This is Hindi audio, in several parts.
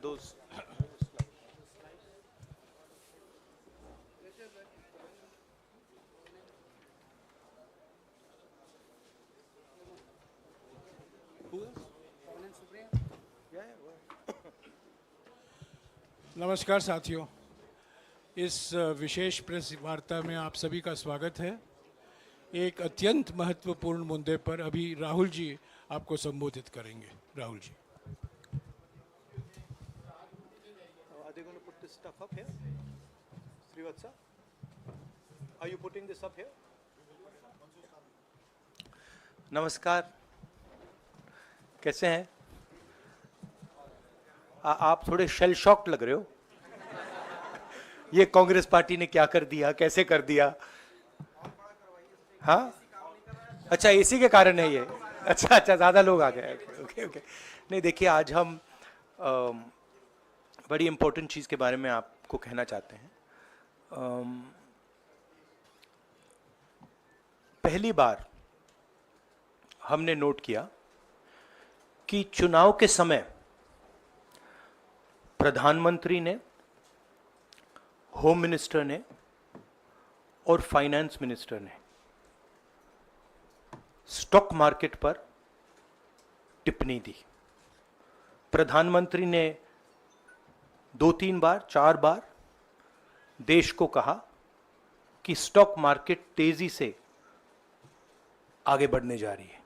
those. Who else? Yeah, yeah. नमस्कार साथियों, इस विशेष प्रेस वार्ता में आप सभी का स्वागत है। एक अत्यंत महत्वपूर्ण मुद्दे पर अभी राहुल जी आपको संबोधित करेंगे। Rahul ji. Are they going to put this stuff up here? Srivatsa? Are you putting this up here? नमस्कार, कैसे हैं? आप थोड़े शेल शॉक्ड लग रहे हो। ये कांग्रेस पार्टी ने क्या कर दिया, कैसे कर दिया? हाँ, अच्छा इसी के कारण है ये। अच्छा अच्छा, ज्यादा लोग आ गए। Okay okay. नहीं देखिए, आज हम बड़ी इंपॉर्टेंट चीज के बारे में आपको कहना चाहते हैं। पहली बार हमने नोट किया कि चुनाव के समय प्रधानमंत्री ने, होम मिनिस्टर ने और फाइनेंस मिनिस्टर ने स्टॉक मार्केट पर टिप्पणी दी। प्रधानमंत्री ने 2-3 बार, 4 बार देश को कहा कि स्टॉक मार्केट तेजी से आगे बढ़ने जा रही है।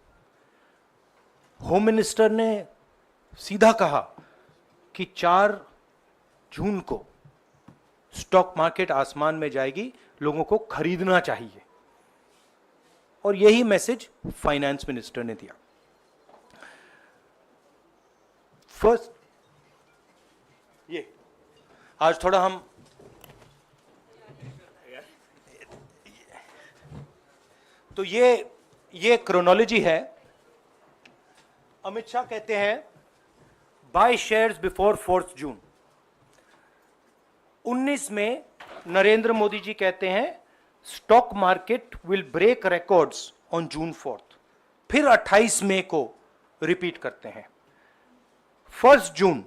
होम मिनिस्टर ने सीधा कहा कि 4 जून को स्टॉक मार्केट आसमान में जाएगी, लोगों को खरीदना चाहिए। और यही मैसेज फाइनेंस मिनिस्टर ने दिया। फर्स्ट, ये आज थोड़ा हम तो ये क्रोनोलॉजी है। अमित शाह कहते हैं बाय शेयर्स बिफोर 4 जून। 19 में नरेंद्र मोदी जी कहते हैं stock market will break records on June 4। फिर 28 मई को रिपीट करते हैं। 1 जून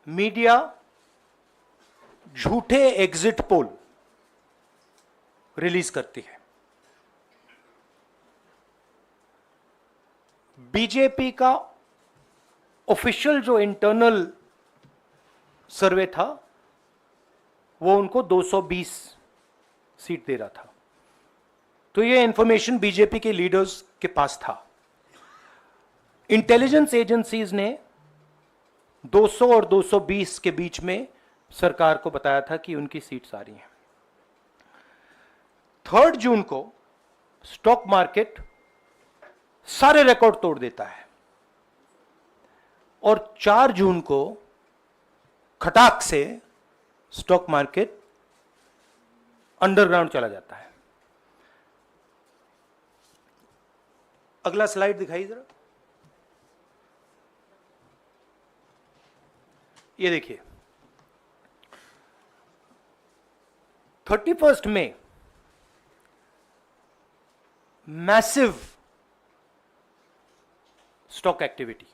मीडिया झूठे एग्जिट पोल रिलीज करती है। बीजेपी का ऑफिशियल जो इंटरनल सर्वे था वो उनको 220 सीट दे रहा था। तो ये इंफॉर्मेशन बीजेपी के लीडर्स के पास था। इंटेलिजेंस एजेंसीज ने 200 और 220 के बीच में सरकार को बताया था कि उनकी सीट्स आ रही हैं। 3 जून को स्टॉक मार्केट सारे रिकॉर्ड तोड़ देता है और 4 जून को खटाक से स्टॉक मार्केट अंडरग्राउंड चला जाता है। अगला स्लाइड दिखाइए जरा। ये देखिए, 31 मई massive stock activity,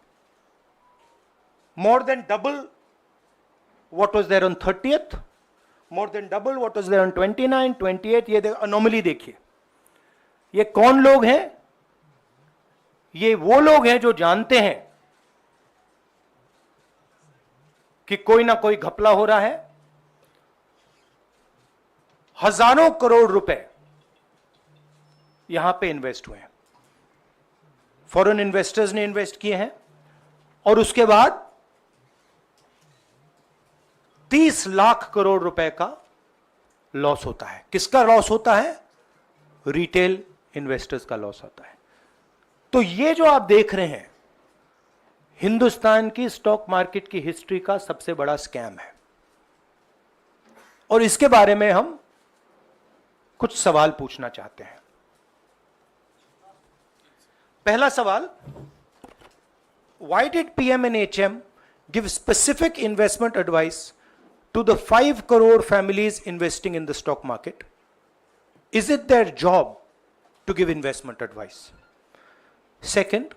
more than double what was there on 30th, more than double what was there on 29, 28। ये अनोमली देखिए। ये कौन लोग हैं? ये वो लोग हैं जो जानते हैं कि कोई ना कोई घपला हो रहा है। हजारों करोड़ रुपए यहां पे इन्वेस्ट हुए हैं, फॉरेन इन्वेस्टर्स ने इन्वेस्ट किए हैं। और उसके बाद 30 लाख करोड़ रुपए का लॉस होता है। किसका लॉस होता है? रिटेल इन्वेस्टर्स का लॉस होता है। तो ये जो आप देख रहे हैं, हिंदुस्तान की स्टॉक मार्केट की हिस्ट्री का सबसे बड़ा स्कैम है। और इसके बारे में हम कुछ सवाल पूछना चाहते हैं। पहला सवाल, why did PM and HM give specific investment advice to the 5 crore families investing in the stock market? Is it their job to give investment advice? Second,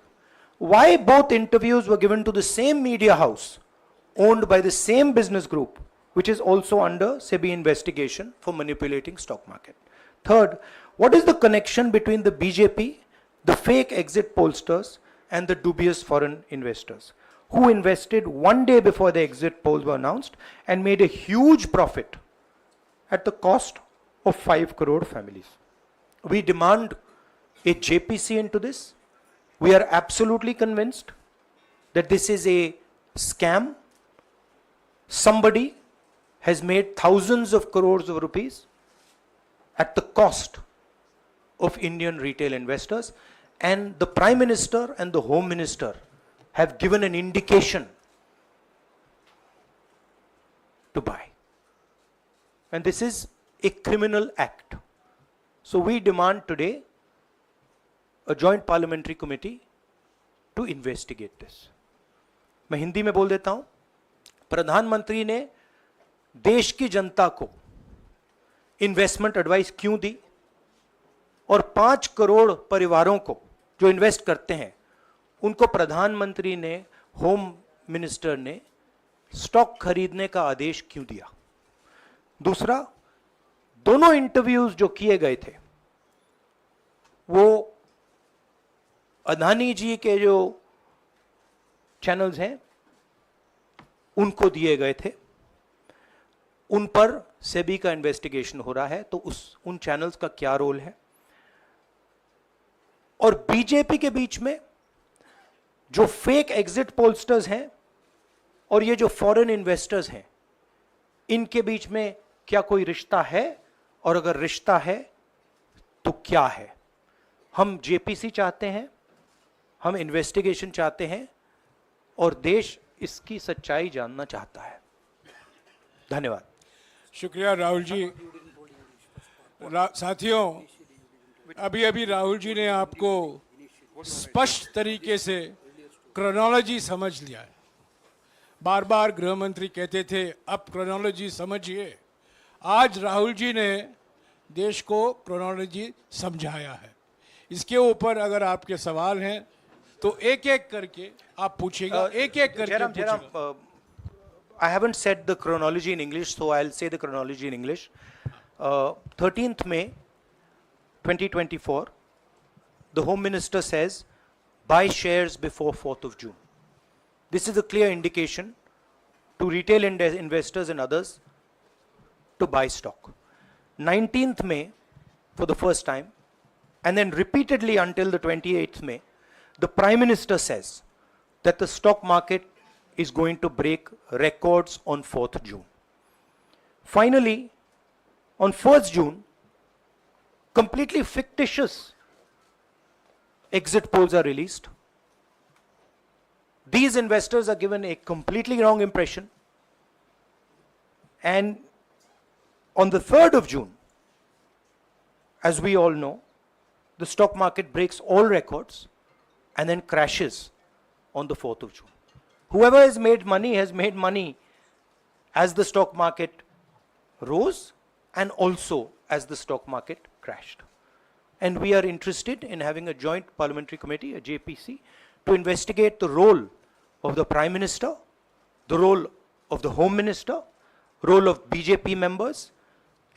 why both interviews were given to the same media house owned by the same business group, which is also under SEBI investigation for manipulating stock market. Third, what is the connection between the BJP, the fake exit pollsters, and the dubious foreign investors who invested one day before the exit polls were announced and made a huge profit at the cost of 5 crore families? We demand a JPC into this. We are absolutely convinced that this is a scam. Somebody has made thousands of crores of rupees at the cost of Indian retail investors, and the Prime Minister and the Home Minister have given an indication to buy. And this is a criminal act. So we demand today a joint parliamentary committee to investigate this. मैं हिंदी में बोल देता हूं, प्रधानमंत्री ने देश की जनता को इन्वेस्टमेंट एडवाइस क्यों दी और 5 करोड़ परिवारों को जो इन्वेस्ट करते हैं उनको प्रधानमंत्री ने, होम मिनिस्टर ने स्टॉक खरीदने का आदेश क्यों दिया? दूसरा, दोनों इंटरव्यूज जो किए गए थे वो अदानी जी के जो चैनल्स हैं उनको दिए गए थे, उन पर सेबी का इन्वेस्टिगेशन हो रहा है, तो उन चैनल्स का क्या रोल है? और बीजेपी के बीच में जो फेक एग्जिट पोलस्टर्स हैं और ये जो फॉरेन इन्वेस्टर्स हैं, इनके बीच में क्या कोई रिश्ता है? और अगर रिश्ता है तो क्या है? हम जेपीसी चाहते हैं, हम इन्वेस्टिगेशन चाहते हैं और देश इसकी सच्चाई जानना चाहता है। धन्यवाद। शुक्रिया राहुल जी। साथियों, अभी अभी राहुल जी ने आपको स्पष्ट तरीके से क्रोनोलॉजी समझ लिया है। बार बार गृह मंत्री कहते थे अब क्रोनोलॉजी समझिए। आज राहुल जी ने देश को क्रोनोलॉजी समझाया है। इसके ऊपर अगर आपके सवाल हैं तो एक एक करके आप पूछेगा, एक एक करके पूछेगा। I haven't said the chronology in English, so I'll say the chronology in English. 13th May 2024, the Home Minister says, buy shares before 4th of June. This is a clear indication to retail investors and others to buy stock. 19th May, for the first time, and then repeatedly until the 28th May, the Prime Minister says that the stock market is going to break records on 4th June. Finally, on 1st June, completely fictitious exit polls are released. These investors are given a completely wrong impression. And on the 3rd of June, as we all know, the stock market breaks all records and then crashes on the 4th of June. Whoever has made money as the stock market rose and also as the stock market crashed. And we are interested in having a joint parliamentary committee, a JPC, to investigate the role of the Prime Minister, the role of the Home Minister, role of BJP members,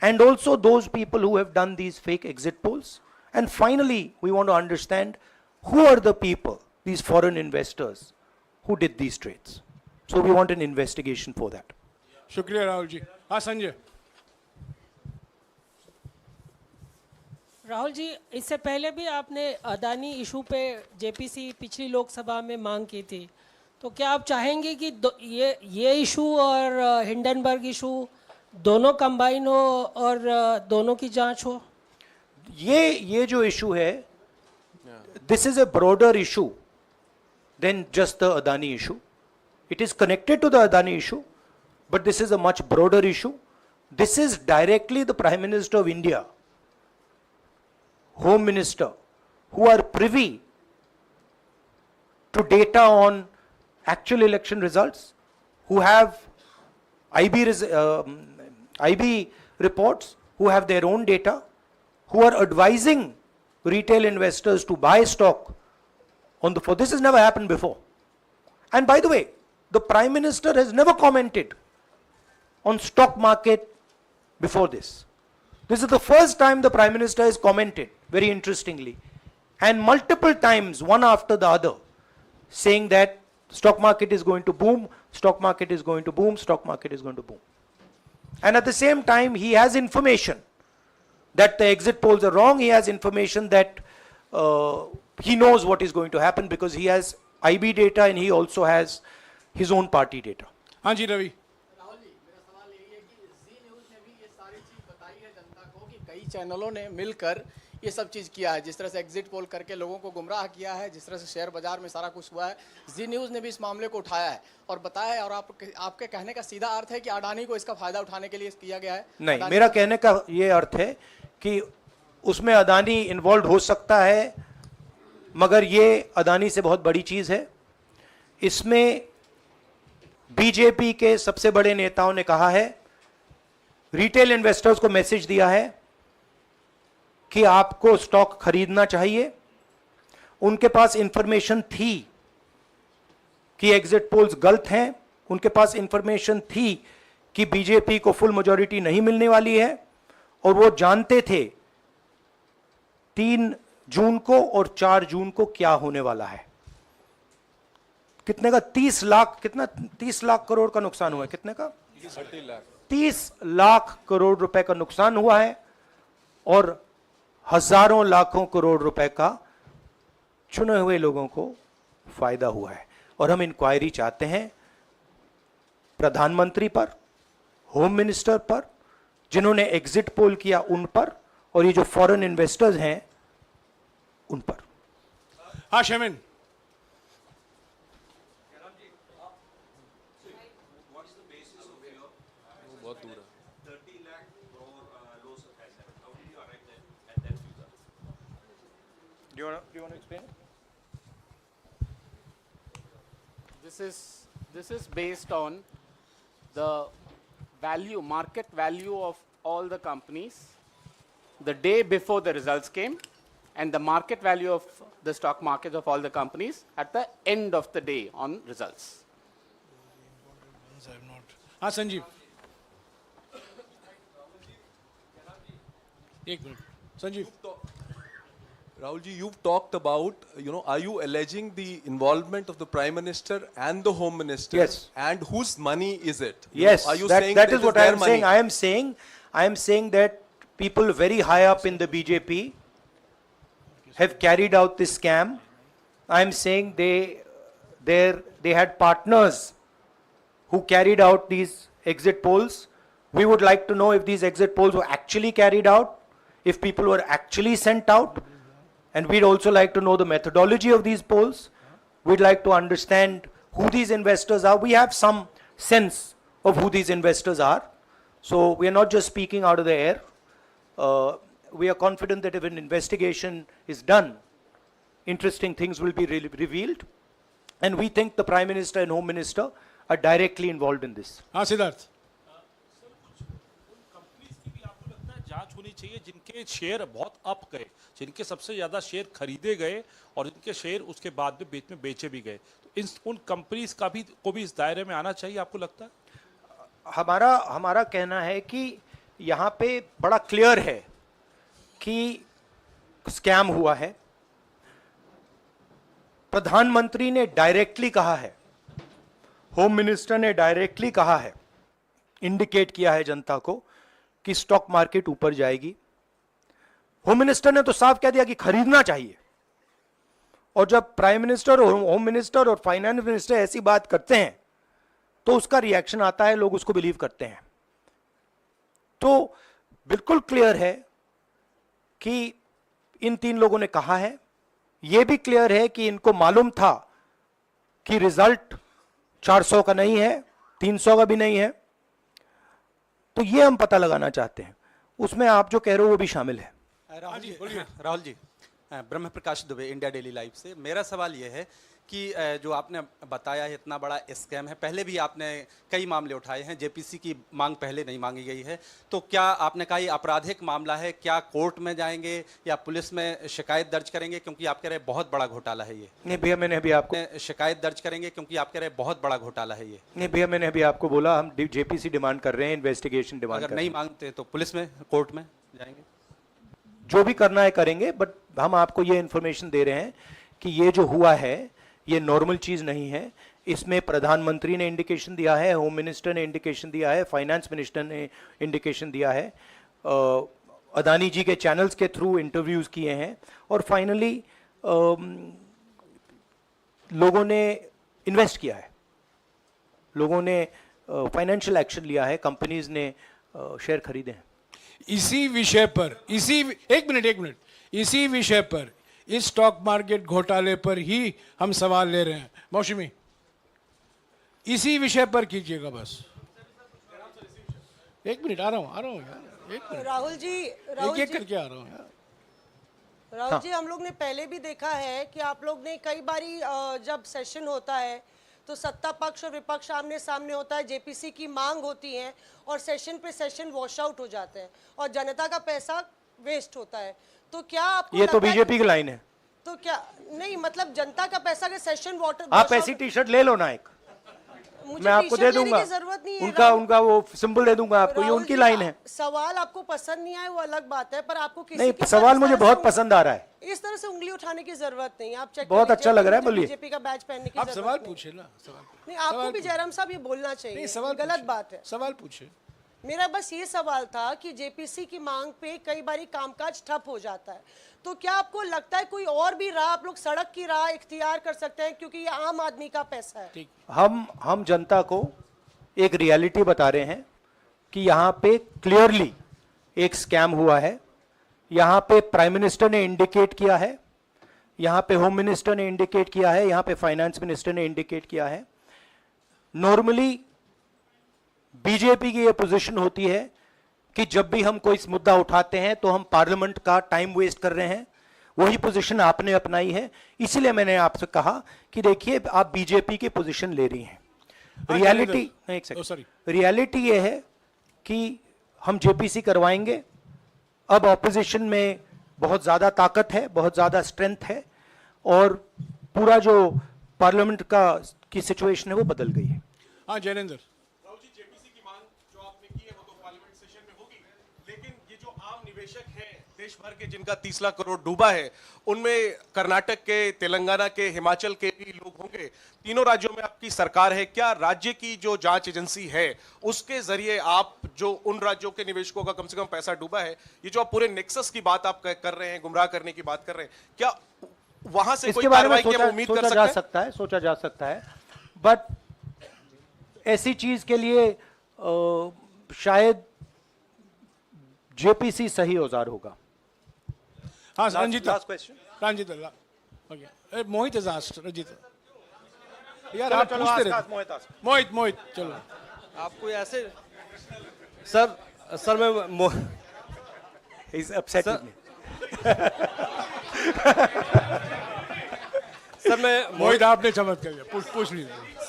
and also those people who have done these fake exit polls. And finally, we want to understand who are the people, these foreign investors, who did these trades. So we want an investigation for that. शुक्रिया राहुल जी। हाँ संजय। राहुल जी, इससे पहले भी आपने अदानी इशू पे जेपीसी पिछली लोकसभा में मांग की थी, तो क्या आप चाहेंगे कि ये इशू और हिंडनबर्ग इशू दोनों कंबाइन हो और दोनों की जांच हो? ये जो इशू है, this is a broader issue than just the Adani issue. It is connected to the Adani issue, but this is a much broader issue. This is directly the Prime Minister of India, Home Minister, who are privy to data on actual election results, who have IB reports, who have their own data, who are advising retail investors to buy stock on the floor. This has never happened before. And by the way, the Prime Minister has never commented on stock market before this. This is the first time the Prime Minister has commented, very interestingly, and multiple times, one after the other, saying that stock market is going to boom, stock market is going to boom, stock market is going to boom. And at the same time, he has information that the exit polls are wrong. He has information that he knows what is going to happen because he has IB data and he also has his own party data. हाँ जी रवि। राहुल जी, मेरा सवाल यही है कि जी न्यूज़ ने भी ये सारी चीज़ बताई है जनता को कि कई चैनलों ने मिलकर ये सब चीज़ किया है, जिस तरह से एग्जिट पोल करके लोगों को गुमराह किया है, जिस तरह से शेयर बाजार में सारा कुछ हुआ है। जी न्यूज़ ने भी इस मामले को उठाया है और बताया है, और आपके कहने का सीधा अर्थ है कि अडानी को इसका फायदा उठाने के लिए किया गया है? नहीं, मेरा कहने का ये अर्थ है कि उसमें अडानी इन्वॉल्व हो सकता है, मगर ये अडानी से बहुत बड़ी चीज़ है। इसमें बीजेपी के सबसे बड़े नेताओं ने कहा है, रिटेल इन्वेस्टर्स को मैसेज दिया है कि आपको स्टॉक खरीदना चाहिए। उनके पास इंफॉर्मेशन थी कि एग्जिट पोल्स गलत हैं, उनके पास इंफॉर्मेशन थी कि बीजेपी को फुल मेजॉरिटी नहीं मिलने वाली है, और वो जानते थे 3 जून को और 4 जून को क्या होने वाला है। कितने का 30 लाख, कितना 30 लाख करोड़ का नुकसान हुआ है? कितने का 30 लाख करोड़ रुपए का नुकसान हुआ है और हजारों लाखों करोड़ रुपए का चुने हुए लोगों को फायदा हुआ है। और हम इंक्वायरी चाहते हैं प्रधानमंत्री पर, होम मिनिस्टर पर, जिन्होंने एग्जिट पोल किया उन पर, और ये जो फॉरेन इन्वेस्टर्स हैं उन पर। हाँ शेमिन। Do you want to explain it? This is based on the value, market value of all the companies the day before the results came, and the market value of the stock market of all the companies at the end of the day on results. हाँ संजीव, एक minute Sanjeev. Rahul ji, you've talked about, are you alleging the involvement of the Prime Minister and the Home Minister? Yes. And whose money is it? Yes, Are you that, saying that it is what I their am money? saying. I am saying that people very high up in the BJP have carried out this scam. I am saying they had partners who carried out these exit polls. We would like to know if these exit polls were actually carried out, if people were actually sent out. And we'd also like to know the methodology of these polls. We'd like to understand who these investors are. We have some sense of who these investors are. So we are not just speaking out of the air. We are confident that if an investigation is done, interesting things will be revealed. And we think the Prime Minister and Home Minister are directly involved in this. हाँ सिद्धार्थ। कंपनीज की भी आपको लगता है जांच होनी चाहिए जिनके शेयर बहुत अप गए, जिनके सबसे ज्यादा शेयर खरीदे गए और जिनके शेयर उसके बाद में बीच में बेचे भी गए, तो उन कंपनीज का भी को भी इस दायरे में आना चाहिए, आपको लगता है? हमारा कहना है कि यहाँ पे बड़ा क्लियर है कि स्कैम हुआ है। प्रधानमंत्री ने डायरेक्टली कहा है, होम मिनिस्टर ने डायरेक्टली कहा है, इंडिकेट किया है जनता को कि स्टॉक मार्केट ऊपर जाएगी। होम मिनिस्टर ने तो साफ कह दिया कि खरीदना चाहिए। और जब प्राइम मिनिस्टर और होम मिनिस्टर और फाइनेंस मिनिस्टर ऐसी बात करते हैं तो उसका रिएक्शन आता है, लोग उसको बिलीव करते हैं। तो बिल्कुल क्लियर है कि इन 3 लोगों ने कहा है। यह भी क्लियर है कि इनको मालूम था कि रिजल्ट 400 का नहीं है, 300 का भी नहीं है। तो ये हम पता लगाना चाहते हैं, उसमें आप जो कह रहे हो वो भी शामिल है। राहुल जी, ब्रह्म प्रकाश दुबे, इंडिया डेली लाइफ से। मेरा सवाल यह है कि जो आपने बताया है इतना बड़ा स्कैम है, पहले भी आपने कई मामले उठाए हैं, जेपीसी की मांग पहले नहीं मांगी गई है, तो क्या आपने कहा ये आपराधिक मामला है, क्या कोर्ट में जाएंगे या पुलिस में शिकायत दर्ज करेंगे, क्योंकि आप कह रहे हैं बहुत बड़ा घोटाला है ये? नहीं भैया, मैंने अभी आपको शिकायत दर्ज करेंगे क्योंकि आप कह रहे हैं बहुत बड़ा घोटाला है ये? नहीं भैया, मैंने अभी आपको बोला हम जेपीसी डिमांड कर रहे हैं, इन्वेस्टिगेशन डिमांड अगर कर रहे नहीं हैं। मांगते तो पुलिस में, कोर्ट में जाएंगे? जो भी करना है करेंगे, बट हम आपको ये इन्फॉर्मेशन दे रहे हैं कि ये जो हुआ है ये नॉर्मल चीज नहीं है। इसमें प्रधानमंत्री ने इंडिकेशन दिया है, होम मिनिस्टर ने इंडिकेशन दिया है, फाइनेंस मिनिस्टर ने इंडिकेशन दिया है, अदानी जी के चैनल्स के थ्रू इंटरव्यूज किए हैं, और फाइनली लोगों ने इन्वेस्ट किया है, लोगों ने फाइनेंशियल एक्शन लिया है, कंपनीज ने शेयर खरीदे हैं। इसी विषय पर एक मिनट इसी विषय पर, इस स्टॉक मार्केट घोटाले पर ही हम सवाल ले रहे हैं। मौसमी, इसी विषय पर कीजिएगा बस। एक मिनट, आ रहा हूँ यार, एक मिनट। राहुल जी, एक करके आ रहा हूँ यार। राहुल जी, हम लोग ने पहले भी देखा है कि आप लोग ने कई बारी जब सेशन होता है तो सत्ता पक्ष और विपक्ष आमने सामने होता है, जेपीसी की मांग होती है और सेशन पे सेशन वॉश आउट हो जाते हैं और जनता का पैसा वेस्ट होता है। तो क्या आपको ये तो लगता है बीजेपी की लाइन है। तो क्या नहीं, मतलब जनता का पैसा के सेशन वाटर आप ऐसी टी शर्ट ले लो ना एक, मैं आपको दे दूंगा, जरूरत नहीं है। उनका वो सिंबल दे दूंगा आपको, ये राहुल उनकी जी, लाइन है। सवाल आपको पसंद नहीं आए वो अलग बात है, पर आपको किसी नहीं, की सवाल इस मुझे तरह बहुत से पसंद आ रहा है। इस तरह से उंगली उठाने की जरूरत नहीं है। आप चेक बहुत अच्छा लग रहा है, बोलिए। बीजेपी का बैच पहनने की आप जरूरत सवाल नहीं। पूछे ना, सवाल नहीं, आपको भी जयराम साहब ये बोलना चाहिए, नहीं, सवाल गलत पूछे। बात है। सवाल पूछे। मेरा बस ये सवाल था कि जेपीसी की मांग पे कई बारी कामकाज ठप हो जाता है, तो क्या आपको लगता है कोई और भी राह आप लोग सड़क की राह इख्तियार कर सकते हैं, क्योंकि ये आम आदमी का पैसा है? हम जनता को एक रियलिटी बता रहे हैं कि यहाँ पे क्लियरली एक स्कैम हुआ है। यहाँ पे प्राइम मिनिस्टर ने इंडिकेट किया है, यहाँ पे होम मिनिस्टर ने इंडिकेट किया है, यहाँ पे फाइनेंस मिनिस्टर ने इंडिकेट किया है। नॉर्मली बीजेपी की ये पोजीशन होती है कि जब भी हम कोई मुद्दा उठाते हैं तो हम पार्लियामेंट का टाइम वेस्ट कर रहे हैं। वही पोजीशन आपने अपनाई है, इसलिए मैंने आपसे कहा कि देखिए आप बीजेपी की पोजीशन ले रही हैं। रियलिटी, एक सेकंड, रियलिटी ये है कि हम जेपीसी करवाएंगे। अब ऑपोजिशन में बहुत ज्यादा ताकत है, बहुत ज्यादा स्ट्रेंथ है, और पूरा जो पार्लियामेंट की सिचुएशन है वो बदल गई है। हाँ जयेंद्र, देश भर के जिनका 30 लाख करोड़ डूबा है, उनमें कर्नाटक के, तेलंगाना के, हिमाचल के भी लोग होंगे। तीनों राज्यों में आपकी सरकार है, क्या राज्य की जो जांच एजेंसी है उसके जरिए आप जो उन राज्यों के निवेशकों का कम से कम पैसा डूबा है, ये जो आप पूरे नेक्सस की बात आप कर रहे हैं, गुमराह करने की बात कर रहे हैं, क्या वहां से कोई कार्रवाई की हम उम्मीद कर सकते हैं? सोचा जा सकता है, बट ऐसी चीज के लिए शायद जेपीसी सही औजार होगा। हाँ Ranjita, last question, Ranjita, okay, Mohit is asked, Ranjita यार आप पूछते रहे। मोहित चलो। आपको ऐसे सर मैं इज अपसेट सर मैं मोहित आपने चमत्कार किया, पूछ लीजिए।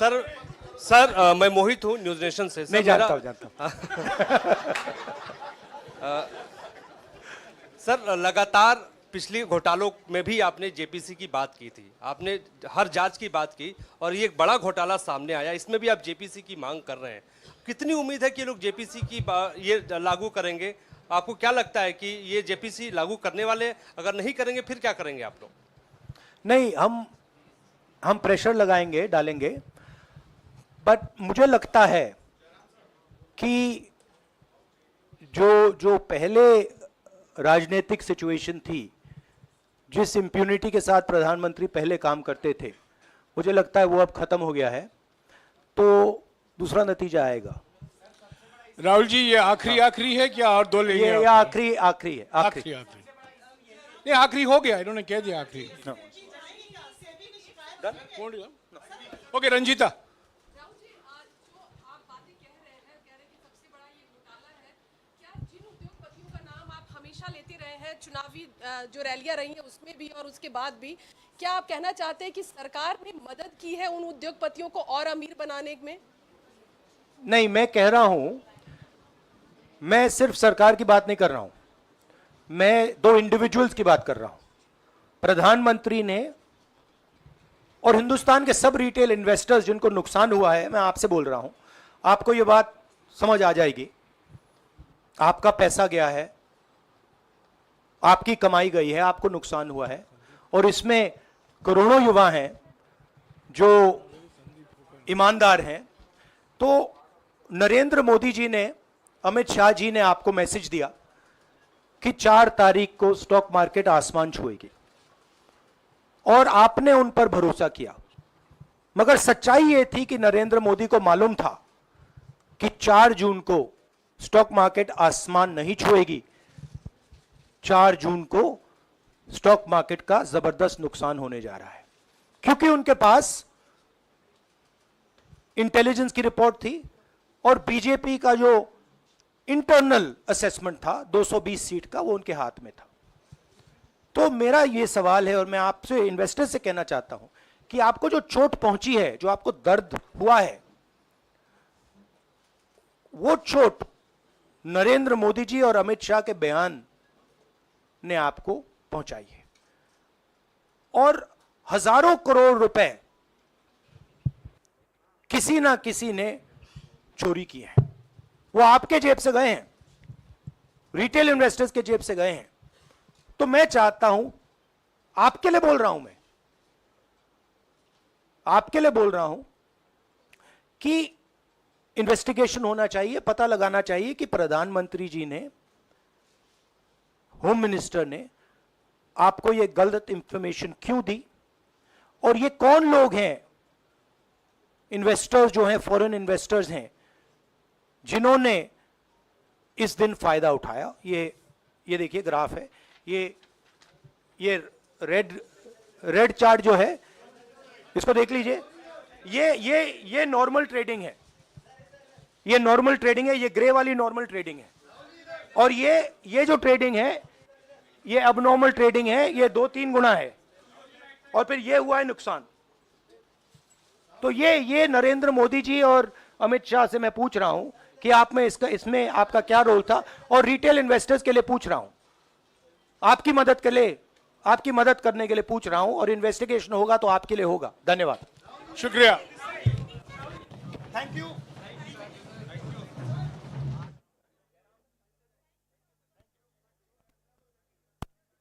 सर मैं मोहित हूँ, न्यूज नेशन से। नहीं जानता सर लगातार पिछले घोटालों में भी आपने जेपीसी की बात की थी, आपने हर जांच की बात की, और ये एक बड़ा घोटाला सामने आया, इसमें भी आप जेपीसी की मांग कर रहे हैं। कितनी उम्मीद है कि लोग जेपीसी की ये लागू करेंगे? आपको क्या लगता है कि ये जेपीसी लागू करने वाले, अगर नहीं करेंगे फिर क्या करेंगे आप लोग? नहीं, हम प्रेशर लगाएंगे, डालेंगे, बट मुझे लगता है कि जो पहले राजनीतिक सिचुएशन थी, जिस इम्प्यूनिटी के साथ प्रधानमंत्री पहले काम करते थे, मुझे लगता है वो अब खत्म हो गया है, तो दूसरा नतीजा आएगा। राहुल जी, ये आखिरी है क्या, और दो लेंगे? ये आखिरी है, आखिरी नहीं, आखिरी हो गया, इन्होंने कह दिया आखिरी। ओके रंजीता। लेते रहे हैं, चुनावी जो रैलियां रही हैं उसमें भी और उसके बाद भी, क्या आप कहना चाहते हैं कि सरकार ने मदद की है उन उद्योगपतियों को और अमीर बनाने में? नहीं, मैं कह रहा हूं, मैं सिर्फ सरकार की बात नहीं कर रहा हूं, मैं दो इंडिविजुअल्स की बात कर रहा हूं। प्रधानमंत्री ने और हिंदुस्तान के सब रिटेल इन्वेस्टर्स जिनको नुकसान हुआ है, मैं आपसे बोल रहा हूं, आपको यह बात समझ आ जाएगी। आपका पैसा गया है, आपकी कमाई गई है, आपको नुकसान हुआ है, और इसमें करोड़ों युवा हैं जो ईमानदार हैं। तो नरेंद्र मोदी जी ने, अमित शाह जी ने आपको मैसेज दिया कि 4 तारीख को स्टॉक मार्केट आसमान छुएगी, और आपने उन पर भरोसा किया। मगर सच्चाई यह थी कि नरेंद्र मोदी को मालूम था कि 4 जून को स्टॉक मार्केट आसमान नहीं छुएगी। 4 जून को स्टॉक मार्केट का जबरदस्त नुकसान होने जा रहा है, क्योंकि उनके पास इंटेलिजेंस की रिपोर्ट थी और बीजेपी का जो इंटरनल असेसमेंट था 220 सीट का, वो उनके हाथ में था। तो मेरा यह सवाल है, और मैं आपसे इन्वेस्टर से कहना चाहता हूं कि आपको जो चोट पहुंची है, जो आपको दर्द हुआ है, वो चोट नरेंद्र मोदी जी और अमित शाह के बयान ने आपको पहुंचाई है। और हजारों करोड़ रुपए किसी ना किसी ने चोरी किए हैं, वो आपके जेब से गए हैं, रिटेल इन्वेस्टर्स के जेब से गए हैं। तो मैं चाहता हूं, आपके लिए बोल रहा हूं, मैं आपके लिए बोल रहा हूं कि इन्वेस्टिगेशन होना चाहिए, पता लगाना चाहिए कि प्रधानमंत्री जी ने, होम मिनिस्टर ने आपको यह गलत इंफॉर्मेशन क्यों दी, और ये कौन लोग हैं, इन्वेस्टर्स जो हैं, फॉरेन इन्वेस्टर्स हैं, जिन्होंने इस दिन फायदा उठाया। ये देखिए ग्राफ है, ये रेड चार्ट जो है, इसको देख लीजिए। ये नॉर्मल ट्रेडिंग है, ये नॉर्मल ट्रेडिंग है, ये ग्रे वाली नॉर्मल ट्रेडिंग है, और ये जो ट्रेडिंग है, ये अबनॉर्मल ट्रेडिंग है, ये 2-3 गुना है, और फिर ये हुआ है नुकसान। तो ये नरेंद्र मोदी जी और अमित शाह से मैं पूछ रहा हूं कि आप में इसमें आपका क्या रोल था, और रिटेल इन्वेस्टर्स के लिए पूछ रहा हूं, आपकी मदद के लिए, आपकी मदद करने के लिए पूछ रहा हूं, और इन्वेस्टिगेशन होगा तो आपके लिए होगा। धन्यवाद, शुक्रिया। Thank you.